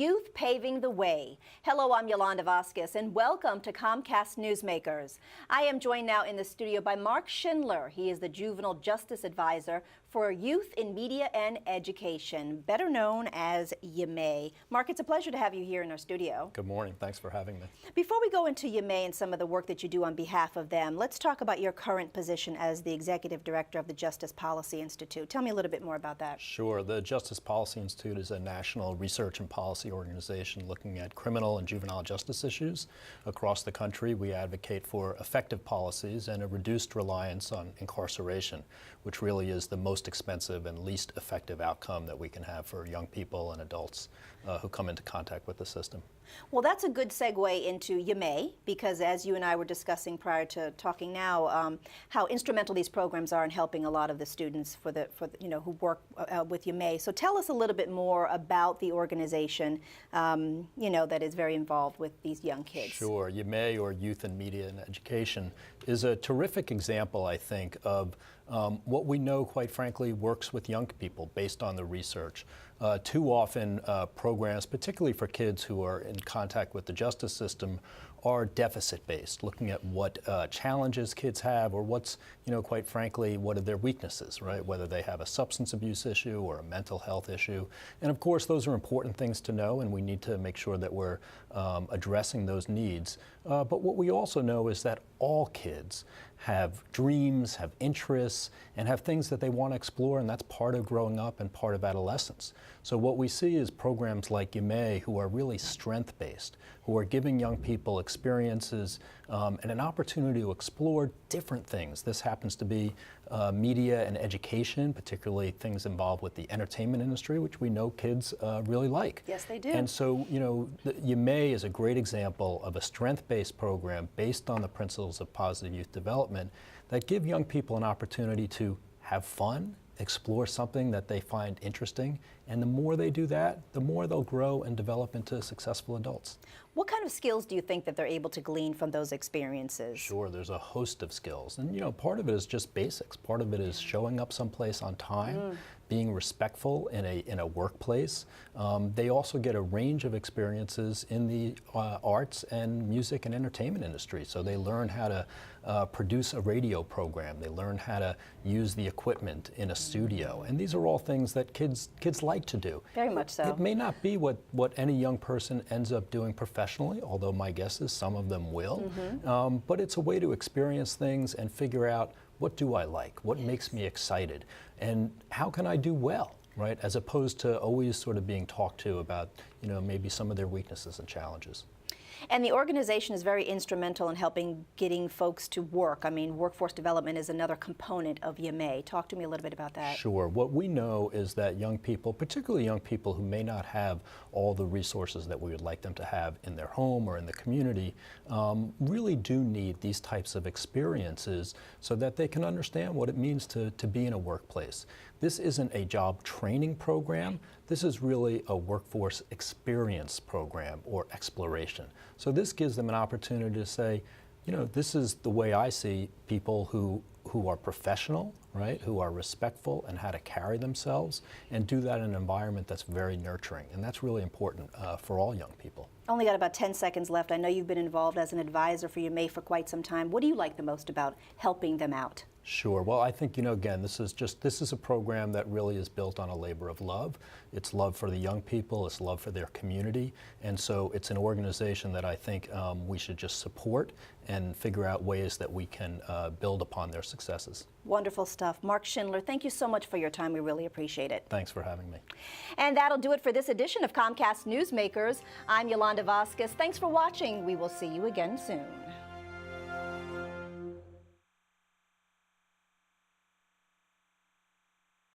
Youth Paving the Way. Hello, I'm Yolanda Vazquez, and welcome to Comcast Newsmakers. I am joined now in the studio by Marc Schindler. He is the Juvenile Justice Advisor for Youth in Media and Education, better known as YIMAE. Marc, it's a pleasure to have you here in our studio. Good morning. Thanks for having me. Before we go into YIMAE and some of the work that you do on behalf of them, let's talk about your current position as the Executive Director of the Justice Policy Institute. Tell me a little bit more about that. Sure. The Justice Policy Institute is a national research and policy organization looking at criminal and juvenile justice issues across the country. We advocate for effective policies and a reduced reliance on incarceration, which really is the most expensive and least effective outcome that we can have for young people and adults who come into contact with the system. Well, that's a good segue into YIMAE, because as you and I were discussing prior to talking now, how instrumental these programs are in helping a lot of the students who work with YIMAE. So tell us a little bit more about the organization, that is very involved with these young kids. Sure. YIMAE, or Youth in Media and Education, is a terrific example, I think, of what we know, quite frankly, works with young people based on the research. Too often, programs, particularly for kids who are in contact with the justice system, are deficit-based, looking at what challenges kids have, or what's, quite frankly, what are their weaknesses, right? Whether they have a substance abuse issue or a mental health issue. And of course, those are important things to know, and we need to make sure that we're addressing those needs. But what we also know is that all kids have dreams, have interests, and have things that they want to explore, and that's part of growing up and part of adolescence. So what we see is programs like YIMAE, who are really strength-based, who are giving young people experiences and an opportunity to explore different things. This happens to be media and education, particularly things involved with the entertainment industry, which we know kids really like. Yes, they do. And so, YIMAE is a great example of a strength-based program based on the principles of positive youth development that give young people an opportunity to have fun, explore something that they find interesting, and the more they do that, the more they'll grow and develop into successful adults. What kind of skills do you think that they're able to glean from those experiences? Sure, there's a host of skills. And part of it is just basics. Part of it is showing up someplace on time, being respectful in a workplace. They also get a range of experiences in the arts and music and entertainment industry. So they learn how to produce a radio program. They learn how to use the equipment in a studio. And these are all things that kids like to do. Very much so. It may not be what any young person ends up doing professionally, although my guess is some of them will. But it's a way to experience things and figure out, what do I like? What makes me excited? And how can I do well, right? As opposed to always sort of being talked to about, maybe some of their weaknesses and challenges. And the organization is very instrumental in helping getting folks to work. I mean, workforce development is another component of YIMAE. Talk to me a little bit about that. Sure. What we know is that young people, particularly young people who may not have all the resources that we would like them to have in their home or in the community, really do need these types of experiences so that they can understand what it means to be in a workplace. This isn't a job training program. This is really a workforce experience program or exploration. So this gives them an opportunity to say, this is the way I see people who are professional, right, who are respectful and how to carry themselves, and do that in an environment that's very nurturing. And that's really important for all young people. Only got about 10 seconds left. I know you've been involved as an advisor for YIMAE for quite some time. What do you like the most about helping them out? Sure. Well, I think, again, this is a program that really is built on a labor of love. It's love for the young people, it's love for their community, and so it's an organization that I think we should just support and figure out ways that we can build upon their successes. Wonderful stuff. Marc Schindler, thank you so much for your time. We really appreciate it. Thanks for having me. And that'll do it for this edition of Comcast Newsmakers. I'm Yolanda Vazquez. Thanks for watching. We will see you again soon.